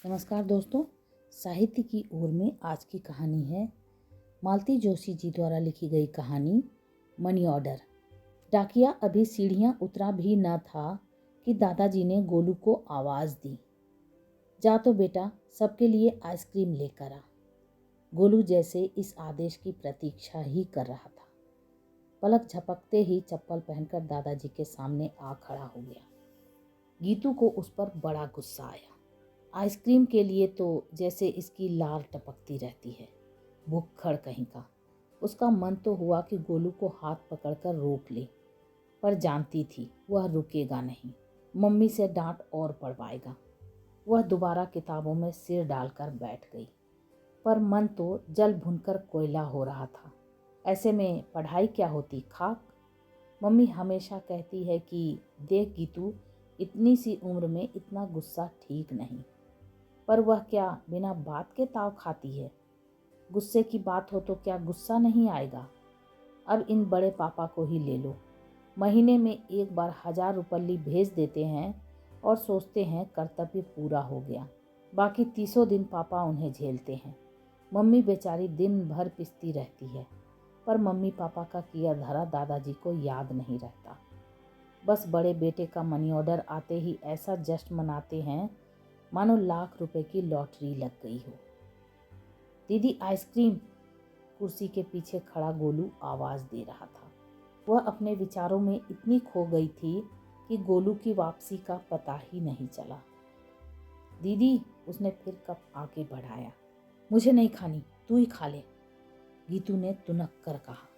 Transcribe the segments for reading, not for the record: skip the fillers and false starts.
नमस्कार दोस्तों, साहित्य की ओर में आज की कहानी है मालती जोशी जी द्वारा लिखी गई कहानी मनी ऑर्डर। डाकिया अभी सीढ़ियां उतरा भी न था कि दादाजी ने गोलू को आवाज दी, जा तो बेटा सबके लिए आइसक्रीम लेकर आ। गोलू जैसे इस आदेश की प्रतीक्षा ही कर रहा था। पलक झपकते ही चप्पल पहनकर दादाजी के सामने आ खड़ा हो गया। गीतू को उस पर बड़ा गुस्सा आया। आइसक्रीम के लिए तो जैसे इसकी लार टपकती रहती है, भुक्खड़ कहीं का। उसका मन तो हुआ कि गोलू को हाथ पकड़कर रोक ले, पर जानती थी वह रुकेगा नहीं। मम्मी से डांट और पड़वाएगा। वह दोबारा किताबों में सिर डालकर बैठ गई, पर मन तो जल भुनकर कोयला हो रहा था। ऐसे में पढ़ाई क्या होती, खाक। मम्मी हमेशा कहती है कि देख गीतू, इतनी सी उम्र में इतना गुस्सा ठीक नहीं, पर वह क्या बिना बात के ताव खाती है। गुस्से की बात हो तो क्या गुस्सा नहीं आएगा। अब इन बड़े पापा को ही ले लो, महीने में एक बार 1000 रुपये भेज देते हैं और सोचते हैं कर्तव्य पूरा हो गया। बाकी 30 दिन पापा उन्हें झेलते हैं। मम्मी बेचारी दिन भर पिसती रहती है, पर मम्मी पापा का किया धरा दादाजी को याद नहीं रहता। बस बड़े बेटे का मनी ऑर्डर आते ही ऐसा जश्न मनाते हैं मानो लाख रुपए की लॉटरी लग गई हो। दीदी आइसक्रीम। कुर्सी के पीछे खड़ा गोलू आवाज दे रहा था। वह अपने विचारों में इतनी खो गई थी कि गोलू की वापसी का पता ही नहीं चला। दीदी, उसने फिर कप आगे बढ़ाया। मुझे नहीं खानी, तू ही खा ले, गीतू ने तुनक कर कहा।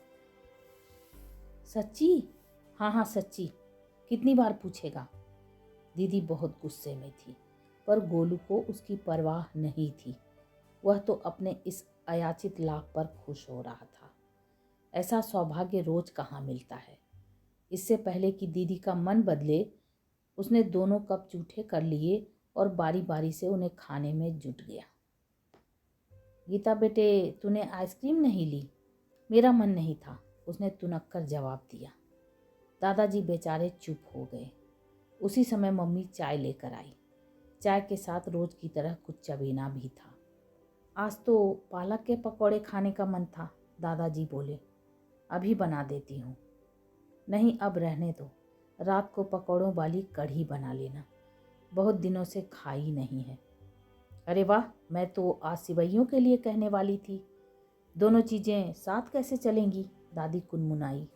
सच्ची? हाँ सच्ची, कितनी बार पूछेगा। दीदी बहुत गुस्से में थी, पर गोलू को उसकी परवाह नहीं थी। वह तो अपने इस अयाचित लाभ पर खुश हो रहा था। ऐसा सौभाग्य रोज कहाँ मिलता है। इससे पहले कि दीदी का मन बदले, उसने दोनों कप जूठे कर लिए और बारी बारी से उन्हें खाने में जुट गया। गीता बेटे, तूने आइसक्रीम नहीं ली? मेरा मन नहीं था, उसने तुनक कर जवाब दिया। दादाजी बेचारे चुप हो गए। उसी समय मम्मी चाय लेकर आई। चाय के साथ रोज की तरह कुछ चबेना भी था। आज तो पालक के पकौड़े खाने का मन था, दादाजी बोले। अभी बना देती हूँ। नहीं, अब रहने दो, रात को पकौड़ों वाली कढ़ी बना लेना, बहुत दिनों से खाई नहीं है। अरे वाह, मैं तो आज सिवैयों के लिए कहने वाली थी। दोनों चीज़ें साथ कैसे चलेंगी, दादी कुनमुनाई।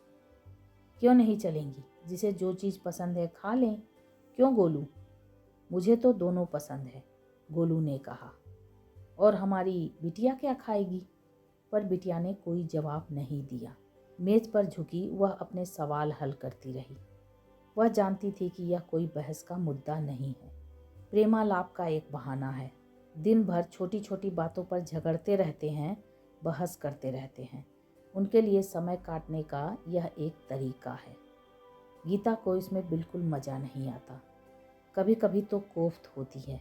क्यों नहीं चलेंगी, जिसे जो चीज़ पसंद है खा लें। क्यों गोलू? मुझे तो दोनों पसंद है, गोलू ने कहा। और हमारी बिटिया क्या खाएगी? पर बिटिया ने कोई जवाब नहीं दिया। मेज पर झुकी वह अपने सवाल हल करती रही। वह जानती थी कि यह कोई बहस का मुद्दा नहीं है, प्रेमालाप का एक बहाना है। दिन भर छोटी छोटी बातों पर झगड़ते रहते हैं, बहस करते रहते हैं। उनके लिए समय काटने का यह एक तरीका है। गीता को इसमें बिल्कुल मज़ा नहीं आता। कभी कभी तो कोफ्त होती है।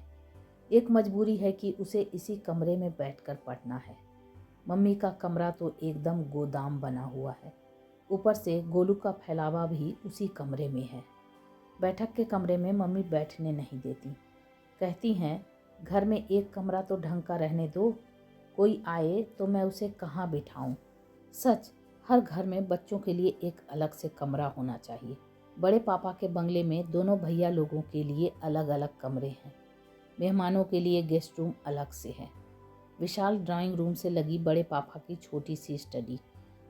एक मजबूरी है कि उसे इसी कमरे में बैठकर पढ़ना है। मम्मी का कमरा तो एकदम गोदाम बना हुआ है। ऊपर से गोलू का फैलावा भी उसी कमरे में है। बैठक के कमरे में मम्मी बैठने नहीं देती। कहती हैं, घर में एक कमरा तो ढंग का रहने दो, कोई आए तो मैं उसे कहाँ बिठाऊं। सच, हर घर में बच्चों के लिए एक अलग से कमरा होना चाहिए। बड़े पापा के बंगले में दोनों भैया लोगों के लिए अलग अलग कमरे हैं। मेहमानों के लिए गेस्ट रूम अलग से है। विशाल ड्राइंग रूम से लगी बड़े पापा की छोटी सी स्टडी,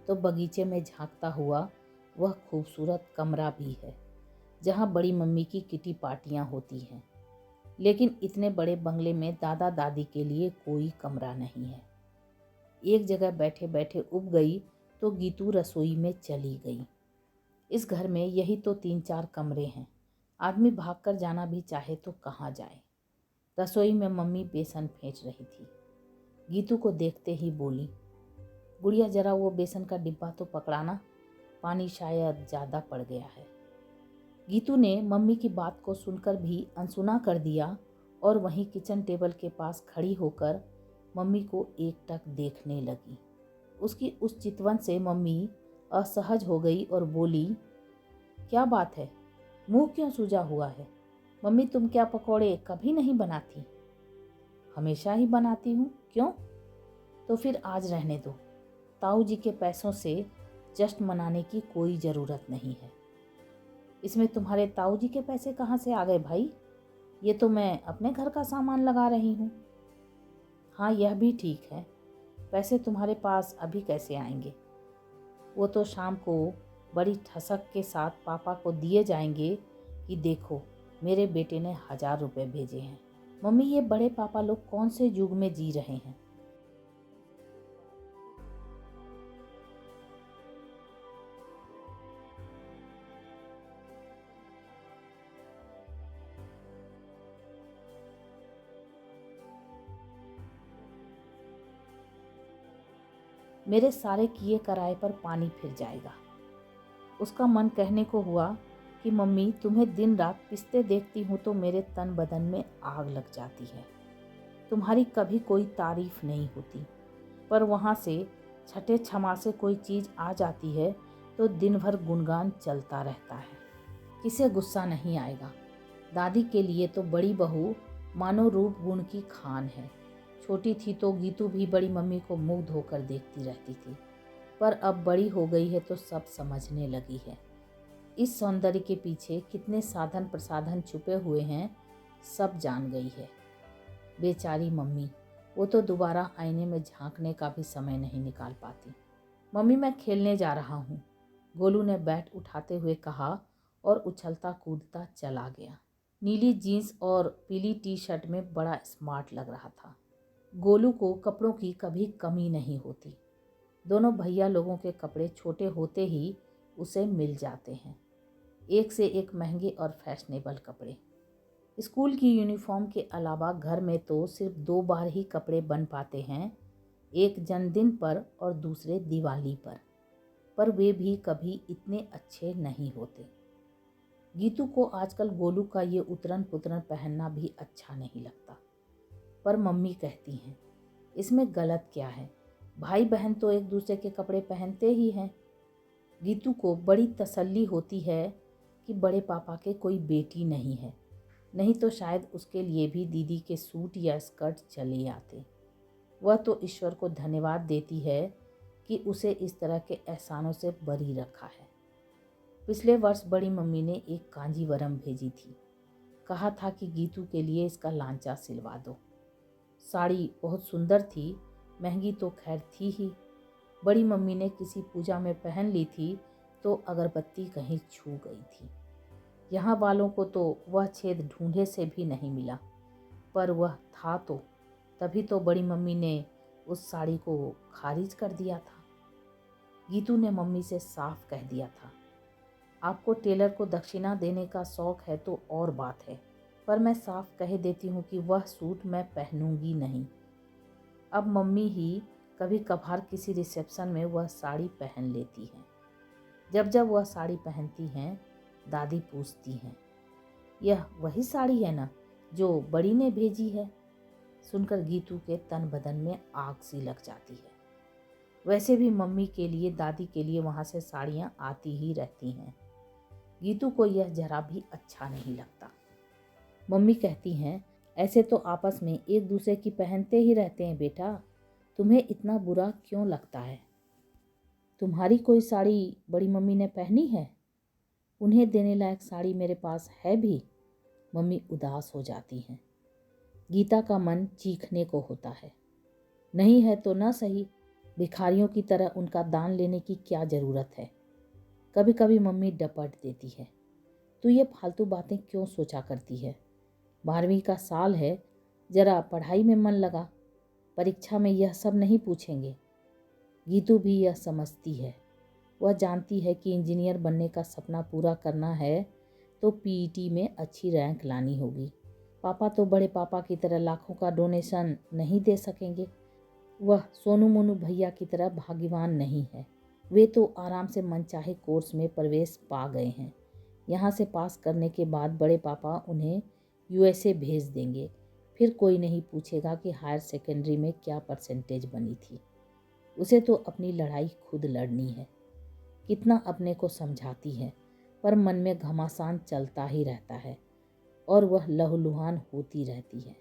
तो बगीचे में झांकता हुआ वह खूबसूरत कमरा भी है, जहाँ बड़ी मम्मी की किटी पार्टियाँ होती हैं। लेकिन इतने बड़े बंगले में दादा दादी के लिए कोई कमरा नहीं है। एक जगह बैठे बैठे उब गई तो गीतू रसोई में चली गई। इस घर में यही तो 3-4 कमरे हैं। आदमी भागकर जाना भी चाहे तो कहाँ जाए। रसोई में मम्मी बेसन फेंच रही थी। गीतू को देखते ही बोली, गुड़िया जरा वो बेसन का डिब्बा तो पकड़ाना, पानी शायद ज़्यादा पड़ गया है। गीतू ने मम्मी की बात को सुनकर भी अनसुना कर दिया और वहीं किचन टेबल के पास खड़ी होकर मम्मी को एकटक देखने लगी। उसकी उस चितवन से मम्मी असहज हो गई और बोली, क्या बात है, मुंह क्यों सूजा हुआ है? मम्मी, तुम क्या पकौड़े कभी नहीं बनाती? हमेशा ही बनाती हूँ, क्यों? तो फिर आज रहने दो। ताऊ जी के पैसों से जश्न मनाने की कोई ज़रूरत नहीं है। इसमें तुम्हारे ताऊ जी के पैसे कहाँ से आ गए भाई? ये तो मैं अपने घर का सामान लगा रही हूँ। हाँ, यह भी ठीक है। पैसे तुम्हारे पास अभी कैसे आएंगे? वो तो शाम को बड़ी ठसक के साथ पापा को दिए जाएंगे कि देखो मेरे बेटे ने 1000 रुपये भेजे हैं। मम्मी, ये बड़े पापा लोग कौन से युग में जी रहे हैं? मेरे सारे किए कराए पर पानी फिर जाएगा। उसका मन कहने को हुआ कि मम्मी, तुम्हें दिन रात पिसते देखती हूँ तो मेरे तन बदन में आग लग जाती है। तुम्हारी कभी कोई तारीफ नहीं होती, पर वहाँ से छठे छमा से कोई चीज़ आ जाती है तो दिन भर गुणगान चलता रहता है। किसे गुस्सा नहीं आएगा? दादी के लिए तो बड़ी बहू मानो रूप गुण की खान है। छोटी थी तो गीतू भी बड़ी मम्मी को मुग्ध होकर देखती रहती थी, पर अब बड़ी हो गई है तो सब समझने लगी है। इस सौंदर्य के पीछे कितने साधन प्रसाधन छुपे हुए हैं, सब जान गई है। बेचारी मम्मी, वो तो दोबारा आईने में झांकने का भी समय नहीं निकाल पाती। मम्मी, मैं खेलने जा रहा हूँ, गोलू ने बैट उठाते हुए कहा और उछलता कूदता चला गया। नीली जीन्स और पीली टी शर्ट में बड़ा स्मार्ट लग रहा था। गोलू को कपड़ों की कभी कमी नहीं होती। दोनों भैया लोगों के कपड़े छोटे होते ही उसे मिल जाते हैं, एक से एक महंगे और फैशनेबल कपड़े। स्कूल की यूनिफॉर्म के अलावा घर में तो सिर्फ 2 बार ही कपड़े बन पाते हैं, एक जन्मदिन पर और दूसरे दिवाली पर वे भी कभी इतने अच्छे नहीं होते। गीतू को आजकल गोलू का ये उतरन पुतरन पहनना भी अच्छा नहीं लगता, पर मम्मी कहती हैं इसमें गलत क्या है, भाई बहन तो एक दूसरे के कपड़े पहनते ही हैं। गीतू को बड़ी तसल्ली होती है कि बड़े पापा के कोई बेटी नहीं है, नहीं तो शायद उसके लिए भी दीदी के सूट या स्कर्ट चले आते। वह तो ईश्वर को धन्यवाद देती है कि उसे इस तरह के एहसानों से बरी रखा है। पिछले वर्ष बड़ी मम्मी ने एक कांजीवरम भेजी थी, कहा था कि गीतू के लिए इसका लांचा सिलवा दो। साड़ी बहुत सुंदर थी, महंगी तो खैर थी ही। बड़ी मम्मी ने किसी पूजा में पहन ली थी तो अगरबत्ती कहीं छू गई थी। यहाँ वालों को तो वह छेद ढूंढे से भी नहीं मिला, पर वह था तो तभी तो बड़ी मम्मी ने उस साड़ी को खारिज कर दिया था। गीतू ने मम्मी से साफ कह दिया था, आपको टेलर को दक्षिणा देने का शौक है तो और बात है, पर मैं साफ कह देती हूँ कि वह सूट मैं पहनूंगी नहीं। अब मम्मी ही कभी कभार किसी रिसेप्शन में वह साड़ी पहन लेती हैं। जब जब वह साड़ी पहनती हैं, दादी पूछती हैं, यह वही साड़ी है ना जो बड़ी ने भेजी है? सुनकर गीतू के तन बदन में आग सी लग जाती है। वैसे भी मम्मी के लिए दादी के लिए वहाँ से साड़ियाँ आती ही रहती हैं। गीतू को यह जरा भी अच्छा नहीं लगता। मम्मी कहती हैं, ऐसे तो आपस में एक दूसरे की पहनते ही रहते हैं बेटा, तुम्हें इतना बुरा क्यों लगता है? तुम्हारी कोई साड़ी बड़ी मम्मी ने पहनी है? उन्हें देने लायक साड़ी मेरे पास है भी। मम्मी उदास हो जाती हैं। गीता का मन चीखने को होता है। नहीं है तो ना सही, भिखारियों की तरह उनका दान लेने की क्या ज़रूरत है? कभी कभी मम्मी डपट देती है, तू ये फालतू बातें क्यों सोचा करती है? 12वीं का साल है, जरा पढ़ाई में मन लगा, परीक्षा में यह सब नहीं पूछेंगे। गीतू भी यह समझती है। वह जानती है कि इंजीनियर बनने का सपना पूरा करना है तो पीईटी में अच्छी रैंक लानी होगी। पापा तो बड़े पापा की तरह लाखों का डोनेशन नहीं दे सकेंगे। वह सोनू मोनू भैया की तरह भाग्यवान नहीं है। वे तो आराम से मनचाहे कोर्स में प्रवेश पा गए हैं। यहाँ से पास करने के बाद बड़े पापा उन्हें यूएसए भेज देंगे। फिर कोई नहीं पूछेगा कि हायर सेकेंडरी में क्या परसेंटेज बनी थी। उसे तो अपनी लड़ाई खुद लड़नी है। कितना अपने को समझाती है, पर मन में घमासान चलता ही रहता है और वह लहूलुहान होती रहती है।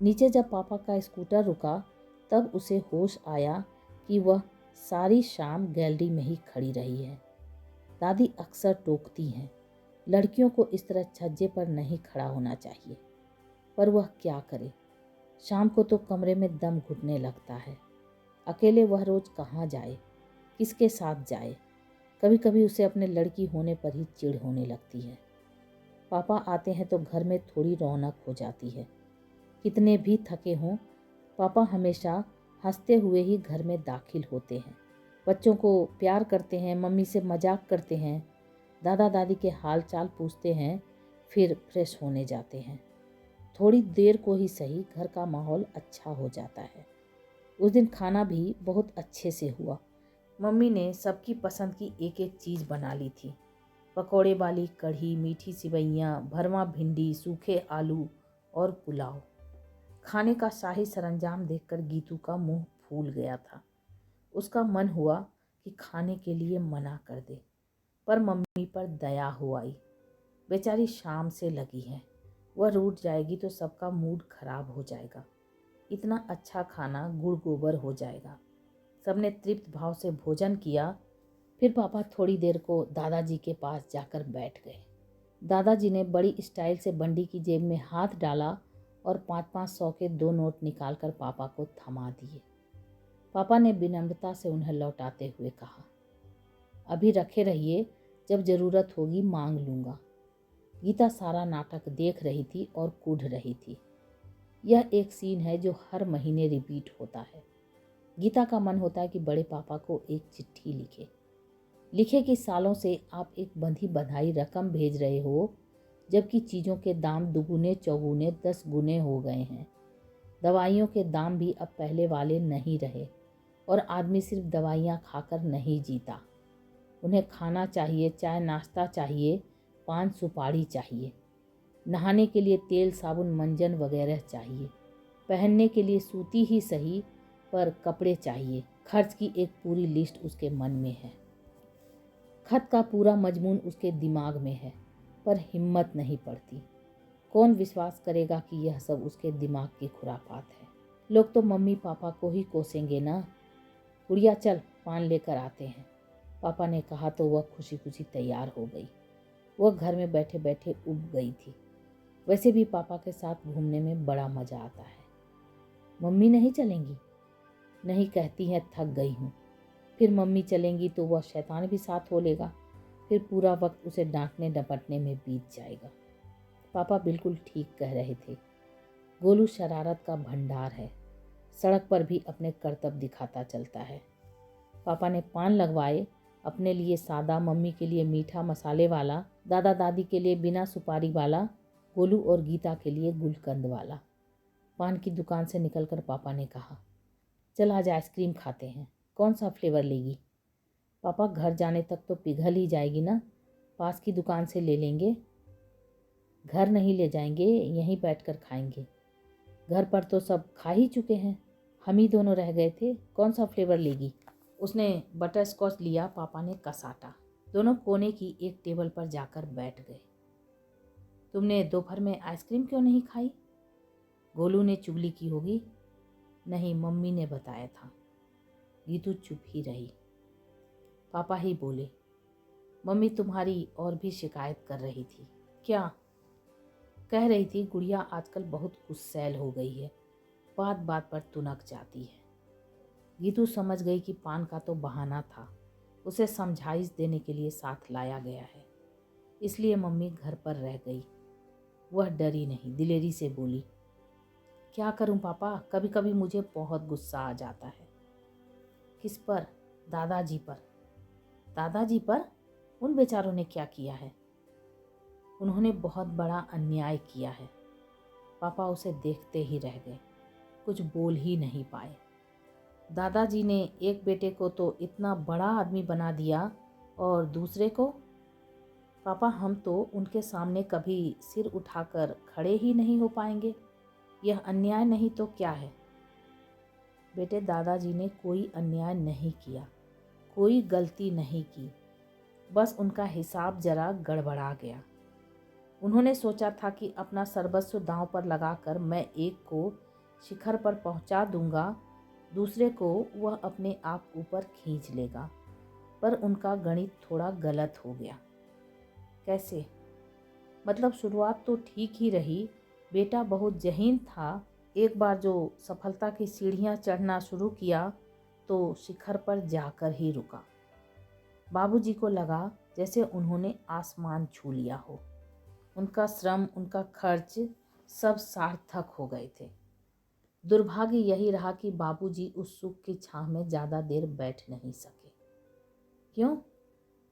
नीचे जब पापा का स्कूटर रुका तब उसे होश आया कि वह सारी शाम गैलरी में ही खड़ी रही है। दादी अक्सर टोकती हैं, लड़कियों को इस तरह छज्जे पर नहीं खड़ा होना चाहिए, पर वह क्या करे। शाम को तो कमरे में दम घुटने लगता है। अकेले वह रोज कहाँ जाए, किसके साथ जाए। कभी कभी उसे अपने लड़की होने पर ही चिढ़ होने लगती है। पापा आते हैं तो घर में थोड़ी रौनक हो जाती है। कितने भी थके हों, पापा हमेशा हंसते हुए ही घर में दाखिल होते हैं। बच्चों को प्यार करते हैं, मम्मी से मजाक करते हैं, दादा दादी के हाल चाल पूछते हैं, फिर फ्रेश होने जाते हैं। थोड़ी देर को ही सही घर का माहौल अच्छा हो जाता है। उस दिन खाना भी बहुत अच्छे से हुआ। मम्मी ने सबकी पसंद की एक एक चीज़ बना ली थी। पकौड़े वाली कढ़ी, मीठी सिवैयाँ, भरवा भिंडी, सूखे आलू और पुलाव। खाने का शाही सरंजाम देखकर गीतू का मुंह फूल गया था। उसका मन हुआ कि खाने के लिए मना कर दे, पर मम्मी पर दया हो आई। बेचारी शाम से लगी है, वह रूठ जाएगी तो सबका मूड खराब हो जाएगा। इतना अच्छा खाना गुड़ गोबर हो जाएगा। सबने तृप्त भाव से भोजन किया। फिर पापा थोड़ी देर को दादाजी के पास जाकर बैठ गए। दादाजी ने बड़ी स्टाइल से बंडी की जेब में हाथ डाला और 5-5 सौ के 2 नोट निकालकर पापा को थमा दिए। पापा ने विनम्रता से उन्हें लौटाते हुए कहा, अभी रखे रहिए, जब ज़रूरत होगी मांग लूँगा। गीता सारा नाटक देख रही थी और कूढ़ रही थी। यह एक सीन है जो हर महीने रिपीट होता है। गीता का मन होता है कि बड़े पापा को एक चिट्ठी लिखे कि सालों से आप एक बंधी बंधाई रकम भेज रहे हो, जबकि चीज़ों के दाम दुगुने चौगुने 10 गुने हो गए हैं। दवाइयों के दाम भी अब पहले वाले नहीं रहे और आदमी सिर्फ दवाइयाँ खाकर नहीं जीता। उन्हें खाना चाहिए, चाय नाश्ता चाहिए, पान सुपारी चाहिए, नहाने के लिए तेल साबुन मंजन वगैरह चाहिए, पहनने के लिए सूती ही सही पर कपड़े चाहिए। खर्च की एक पूरी लिस्ट उसके मन में है। खत का पूरा मजमून उसके दिमाग में है, पर हिम्मत नहीं पड़ती। कौन विश्वास करेगा कि यह सब उसके दिमाग की खुरापात है। लोग तो मम्मी पापा को ही कोसेंगे ना। गुड़िया चल पान लेकर आते हैं, पापा ने कहा तो वह खुशी खुशी तैयार हो गई। वह घर में बैठे बैठे उब गई थी। वैसे भी पापा के साथ घूमने में बड़ा मज़ा आता है। मम्मी नहीं चलेंगी? नहीं, कहती हैं थक गई हूँ। फिर मम्मी चलेंगी तो वह शैतान भी साथ हो लेगा। फिर पूरा वक्त उसे डांटने डपटने में बीत जाएगा। पापा बिल्कुल ठीक कह रहे थे। गोलू शरारत का भंडार है। सड़क पर भी अपने करतब दिखाता चलता है। पापा ने पान लगवाए, अपने लिए सादा, मम्मी के लिए मीठा मसाले वाला, दादा दादी के लिए बिना सुपारी वाला, गोलू और गीता के लिए गुलकंद वाला। पान की दुकान से निकलकर पापा ने कहा, चल आज आइसक्रीम खाते हैं। कौन सा फ्लेवर लेगी? पापा घर जाने तक तो पिघल ही जाएगी ना, पास की दुकान से ले लेंगे। घर नहीं ले जाएंगे, यहीं बैठकर खाएंगे। घर पर तो सब खा ही चुके हैं, हम ही दोनों रह गए थे। कौन सा फ्लेवर लेगी? उसने बटर स्कॉच लिया। पापा ने कसाटा। दोनों कोने की एक टेबल पर जाकर बैठ गए। तुमने दोपहर में आइसक्रीम क्यों नहीं खाई? गोलू ने चुगली की होगी। नहीं, मम्मी ने बताया था। गीतू चुप ही रही। पापा ही बोले, मम्मी तुम्हारी और भी शिकायत कर रही थी। क्या? कह रही थी गुड़िया आजकल बहुत गुस्सैल हो गई है, बात बात पर तुनक जाती है। गीतू समझ गई कि पान का तो बहाना था, उसे समझाइश देने के लिए साथ लाया गया है, इसलिए मम्मी घर पर रह गई। वह डरी नहीं, दिलेरी से बोली, क्या करूं पापा, कभी कभी मुझे बहुत गुस्सा आ जाता है। किस पर? दादाजी पर। दादाजी पर? उन बेचारों ने क्या किया है? उन्होंने बहुत बड़ा अन्याय किया है। पापा उसे देखते ही रह गए, कुछ बोल ही नहीं पाए। दादाजी ने एक बेटे को तो इतना बड़ा आदमी बना दिया और दूसरे को? पापा हम तो उनके सामने कभी सिर उठाकर खड़े ही नहीं हो पाएंगे। यह अन्याय नहीं तो क्या है? बेटे, दादाजी ने कोई अन्याय नहीं किया, कोई गलती नहीं की, बस उनका हिसाब जरा गड़बड़ा गया। उन्होंने सोचा था कि अपना सर्वस्व दांव पर लगाकर मैं एक को शिखर पर पहुंचा दूंगा, दूसरे को वह अपने आप ऊपर खींच लेगा। पर उनका गणित थोड़ा गलत हो गया। कैसे? मतलब शुरुआत तो ठीक ही रही, बेटा बहुत ज़हीन था। एक बार जो सफलता की सीढ़ियां चढ़ना शुरू किया तो शिखर पर जाकर ही रुका। बाबूजी को लगा जैसे उन्होंने आसमान छू लिया हो। उनका श्रम, उनका खर्च सब सार्थक हो गए थे। दुर्भाग्य यही रहा कि बाबूजी उस सुख की छाह में ज़्यादा देर बैठ नहीं सके। क्यों?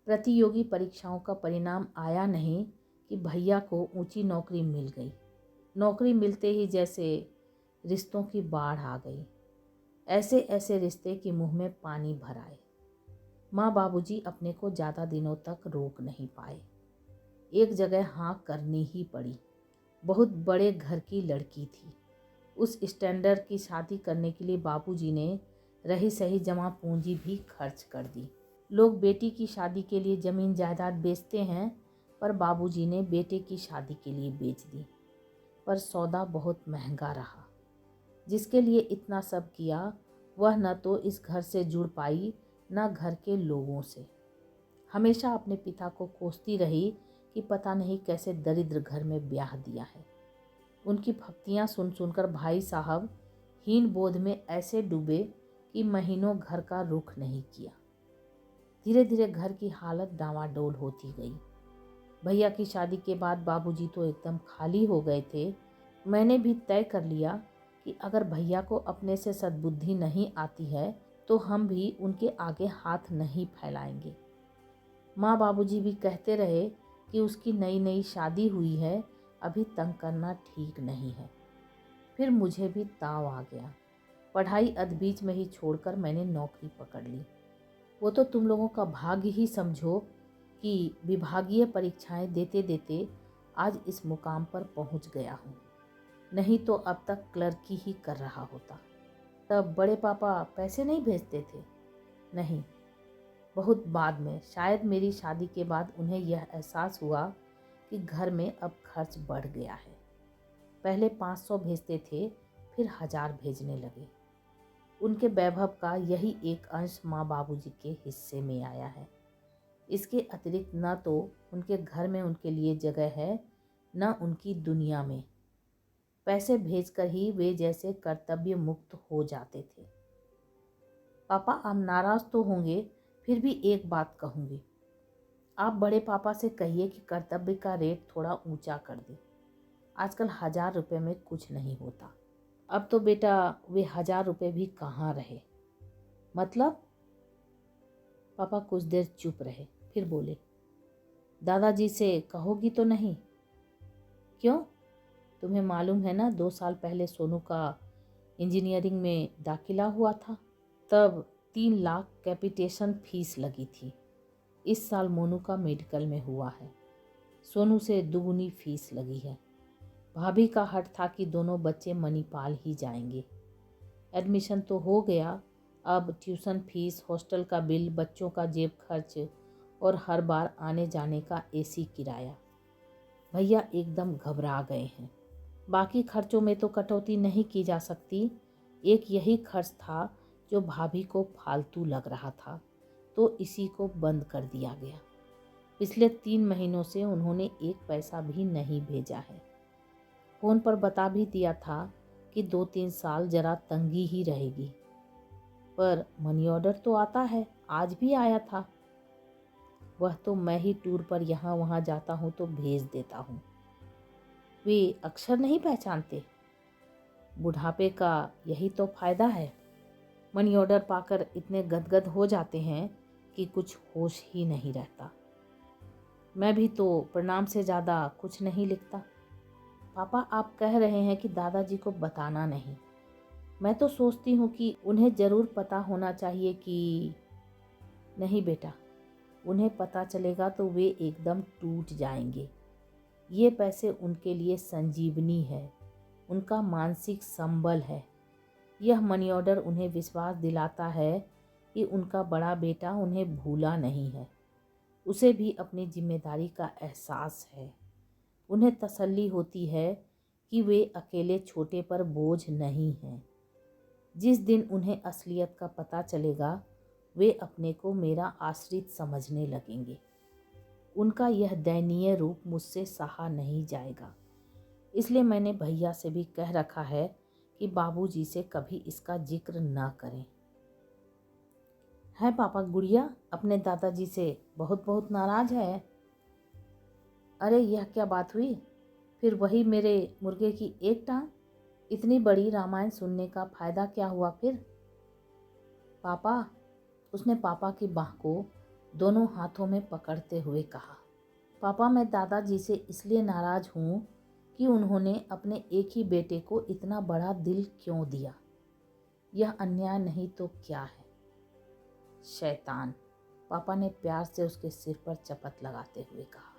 प्रतियोगी परीक्षाओं का परिणाम आया नहीं कि भैया को ऊंची नौकरी मिल गई। नौकरी मिलते ही जैसे रिश्तों की बाढ़ आ गई। ऐसे ऐसे रिश्ते कि मुंह में पानी भर आए। माँ बाबूजी अपने को ज़्यादा दिनों तक रोक नहीं पाए। एक जगह हाँ करनी ही पड़ी। बहुत बड़े घर की लड़की थी। उस स्टैंडर्ड की शादी करने के लिए बाबूजी ने रही सही जमा पूंजी भी खर्च कर दी। लोग बेटी की शादी के लिए ज़मीन जायदाद बेचते हैं, पर बाबूजी ने बेटे की शादी के लिए बेच दी। पर सौदा बहुत महंगा रहा। जिसके लिए इतना सब किया वह न तो इस घर से जुड़ पाई न घर के लोगों से। हमेशा अपने पिता को कोसती रही कि पता नहीं कैसे दरिद्र घर में ब्याह दिया है। उनकी भक्तियाँ सुन सुनकर भाई साहब हीन बोध में ऐसे डूबे कि महीनों घर का रुख नहीं किया। धीरे धीरे घर की हालत डामाडोल होती गई। भैया की शादी के बाद बाबूजी तो एकदम खाली हो गए थे। मैंने भी तय कर लिया कि अगर भैया को अपने से सद्बुद्धि नहीं आती है तो हम भी उनके आगे हाथ नहीं फैलाएंगे। माँ बाबूजी भी कहते रहे कि उसकी नई नई शादी हुई है, अभी तंग करना ठीक नहीं है। फिर मुझे भी ताव आ गया। पढ़ाई अधबीच में ही छोड़कर मैंने नौकरी पकड़ ली। वो तो तुम लोगों का भाग्य ही समझो कि विभागीय परीक्षाएं देते देते आज इस मुकाम पर पहुंच गया हूँ। नहीं तो अब तक क्लर्की ही कर रहा होता। तब बड़े पापा पैसे नहीं भेजते थे? नहीं, बहुत बाद में, शायद मेरी शादी के बाद उन्हें यह एहसास हुआ कि घर में अब खर्च बढ़ गया है। पहले 500 भेजते थे, फिर 1000 भेजने लगे। उनके वैभव का यही एक अंश माँ बाबूजी के हिस्से में आया है। इसके अतिरिक्त न तो उनके घर में उनके लिए जगह है, न उनकी दुनिया में। पैसे भेजकर ही वे जैसे कर्तव्य मुक्त हो जाते थे। पापा आप नाराज तो होंगे, फिर भी एक बात कहूँगी। आप बड़े पापा से कहिए कि कर्तव्य का रेट थोड़ा ऊंचा कर दे। आजकल 1000 रुपये में कुछ नहीं होता। अब तो बेटा वे 1000 रुपये भी कहाँ रहे। मतलब? पापा कुछ देर चुप रहे, फिर बोले, दादाजी से कहोगी तो नहीं? क्यों? तुम्हें मालूम है ना 2 साल पहले सोनू का इंजीनियरिंग में दाखिला हुआ था। तब 3 लाख कैपिटेशन फीस लगी थी। इस साल मोनू का मेडिकल में हुआ है। सोनू से दुगुनी फीस लगी है। भाभी का हट था कि दोनों बच्चे मणिपाल ही जाएंगे। एडमिशन तो हो गया, अब ट्यूशन फीस, हॉस्टल का बिल, बच्चों का जेब खर्च और हर बार आने जाने का एसी किराया। भैया एकदम घबरा गए हैं। बाकी खर्चों में तो कटौती नहीं की जा सकती। एक यही खर्च था जो भाभी को फालतू लग रहा था, तो इसी को बंद कर दिया गया। पिछले 3 महीनों से उन्होंने 1 पैसा भी नहीं भेजा है। फ़ोन पर बता भी दिया था कि 2-3 साल जरा तंगी ही रहेगी। पर मनी ऑर्डर तो आता है, आज भी आया था। वह तो मैं ही टूर पर यहाँ वहाँ जाता हूँ तो भेज देता हूँ। वे अक्षर नहीं पहचानते। बुढ़ापे का यही तो फायदा है। मनी ऑर्डर पाकर इतने गदगद हो जाते हैं कि कुछ होश ही नहीं रहता। मैं भी तो प्रणाम से ज़्यादा कुछ नहीं लिखता। पापा आप कह रहे हैं कि दादाजी को बताना नहीं। मैं तो सोचती हूँ कि उन्हें ज़रूर पता होना चाहिए कि... नहीं बेटा, उन्हें पता चलेगा तो वे एकदम टूट जाएंगे। ये पैसे उनके लिए संजीवनी है, उनका मानसिक संबल है। यह मनी ऑर्डर उन्हें विश्वास दिलाता है कि उनका बड़ा बेटा उन्हें भूला नहीं है, उसे भी अपनी जिम्मेदारी का एहसास है। उन्हें तसल्ली होती है कि वे अकेले छोटे पर बोझ नहीं हैं। जिस दिन उन्हें असलियत का पता चलेगा, वे अपने को मेरा आश्रित समझने लगेंगे। उनका यह दयनीय रूप मुझसे सहा नहीं जाएगा। इसलिए मैंने भैया से भी कह रखा है कि बाबूजी से कभी इसका जिक्र ना करें। है पापा, गुड़िया अपने दादाजी से बहुत बहुत नाराज है। अरे यह क्या बात हुई? फिर वही मेरे मुर्गे की एक टांग। इतनी बड़ी रामायण सुनने का फायदा क्या हुआ फिर? पापा, उसने पापा की बाह को दोनों हाथों में पकड़ते हुए कहा। पापा, मैं दादाजी से इसलिए नाराज हूँ कि उन्होंने अपने एक ही बेटे को इतना बड़ा दिल क्यों दिया। यह अन्याय नहीं तो क्या है? शैतान, पापा ने प्यार से उसके सिर पर चपत लगाते हुए कहा।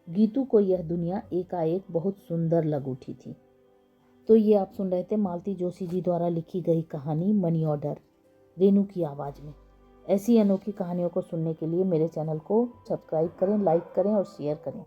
गीतू को यह दुनिया एकाएक बहुत सुंदर लग उठी थी। तो ये आप सुन रहे थे मालती जोशी जी द्वारा लिखी गई कहानी मनी ऑर्डर, रेनू की आवाज़ में। ऐसी अनोखी कहानियों को सुनने के लिए मेरे चैनल को सब्सक्राइब करें, लाइक करें और शेयर करें।